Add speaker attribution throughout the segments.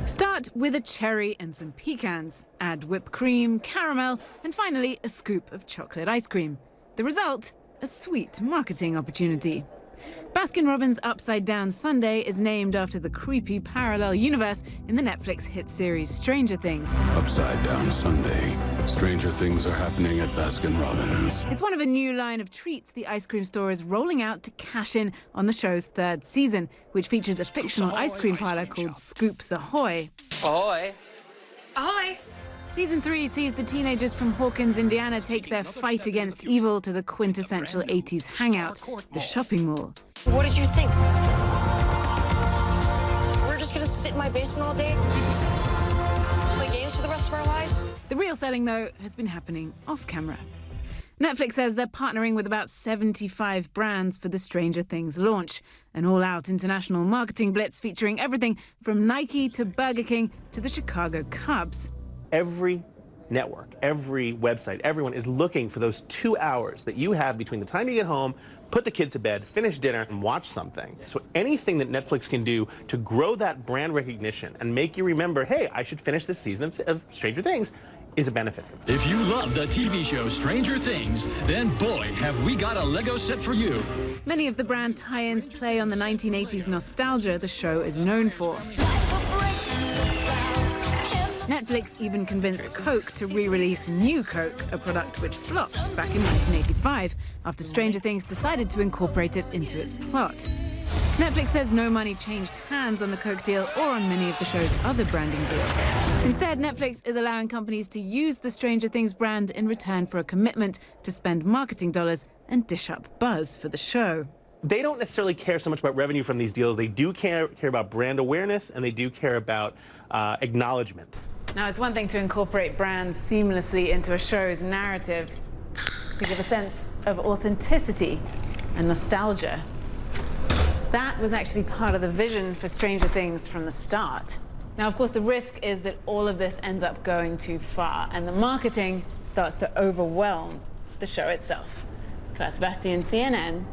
Speaker 1: Start with a cherry and some pecans. Add whipped cream, caramel, and finally a scoop of chocolate ice cream. The result? A sweet marketing opportunity. Baskin-Robbins' Upside Down Sundae is named after the creepy parallel universe in the Netflix hit series Stranger Things.
Speaker 2: Upside Down Sundae. Stranger things are happening at Baskin-Robbins.
Speaker 1: It's one of a new line of treats the ice cream store is rolling out to cash in on the show's third season, which features a fictional ice cream parlor called Scoops Ahoy.
Speaker 3: Ahoy!
Speaker 4: Ahoy!
Speaker 1: Season 3 sees the teenagers from Hawkins, Indiana take their fight against evil to the quintessential 80s hangout, the shopping mall.
Speaker 4: What did you think? We're just gonna sit in my basement all day? Play games for the rest of our lives?
Speaker 1: The real selling, though, has been happening off camera. Netflix says they're partnering with about 75 brands for the Stranger Things launch, an all-out international marketing blitz featuring everything from Nike to Burger King to the Chicago Cubs.
Speaker 5: Every network, every website, everyone is looking for those 2 hours that you have between the time you get home, put the kid to bed, finish dinner, and watch something. So anything that Netflix can do to grow that brand recognition and make you remember, hey, I should finish this season of Stranger Things, is a benefit for them.
Speaker 6: If you love the TV show Stranger Things, then boy, have we got a Lego set for you.
Speaker 1: Many of the brand tie-ins play on the 1980s nostalgia the show is known for. Netflix even convinced Coke to re-release New Coke, a product which flopped back in 1985, after Stranger Things decided to incorporate it into its plot. Netflix says no money changed hands on the Coke deal or on many of the show's other branding deals. Instead, Netflix is allowing companies to use the Stranger Things brand in return for a commitment to spend marketing dollars and dish up buzz for the show.
Speaker 5: They don't necessarily care so much about revenue from these deals. They do care about brand awareness, and they do care about acknowledgement.
Speaker 1: Now, it's one thing to incorporate brands seamlessly into a show's narrative to give a sense of authenticity and nostalgia. That was actually part of the vision for Stranger Things from the start. Now, of course, the risk is that all of this ends up going too far and the marketing starts to overwhelm the show itself. Clare Sebastian, CNN,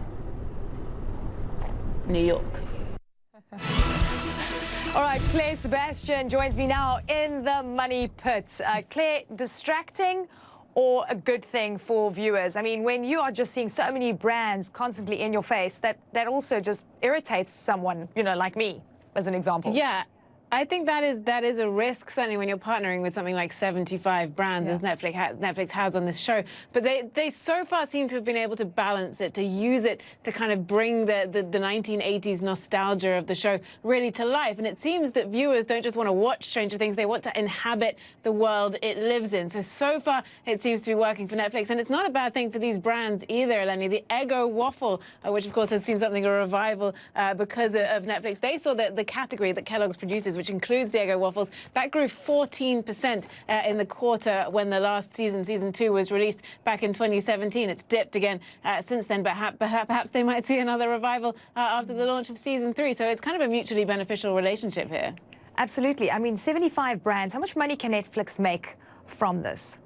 Speaker 1: New York.
Speaker 4: All right, Clare Sebastian joins me now in the money pit. Claire, distracting or a good thing for viewers? I mean, when you are just seeing so many brands constantly in your face, that also just irritates someone, you know, like me, as an example.
Speaker 1: Yeah. I think that is a risk, certainly when you're partnering with something like 75 brands, as Netflix has on this show. But they so far seem to have been able to balance it, to use it to kind of bring the 1980s nostalgia of the show really to life. And it seems that viewers don't just want to watch Stranger Things, they want to inhabit the world it lives in. So far, it seems to be working for Netflix. And it's not a bad thing for these brands either, Lenny. The Eggo waffle, which of course has seen something of a revival because of Netflix. They saw the category that Kellogg's produces, which includes the Eggo waffles, that grew 14% in the quarter when the last season 2, was released back in 2017. It's dipped again since then, but perhaps they might see another revival after the launch of season 3. So it's kind of a mutually beneficial relationship here.
Speaker 4: Absolutely. I mean, 75 brands. How much money can Netflix make from this?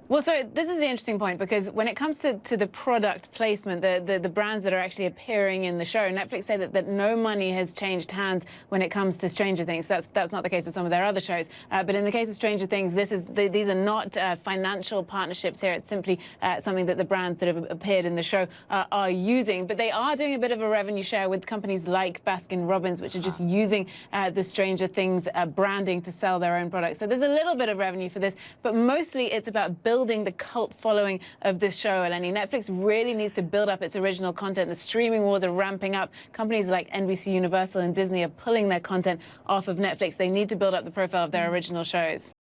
Speaker 1: Well, so this is the interesting point, because when it comes to the product placement, the brands that are actually appearing in the show, Netflix say that no money has changed hands when it comes to Stranger Things. That's not the case with some of their other shows. But in the case of Stranger Things, these are not financial partnerships here. It's simply something that the brands that have appeared in the show are using. But they are doing a bit of a revenue share with companies like Baskin-Robbins, which are just using the Stranger Things branding to sell their own products. So there's a little bit of revenue for this, but mostly it's about building the cult following of this show, Eleni. Netflix really needs to build up its original content. The streaming wars are ramping up. Companies like NBC, Universal, and Disney are pulling their content off of Netflix. They need to build up the profile of their original shows.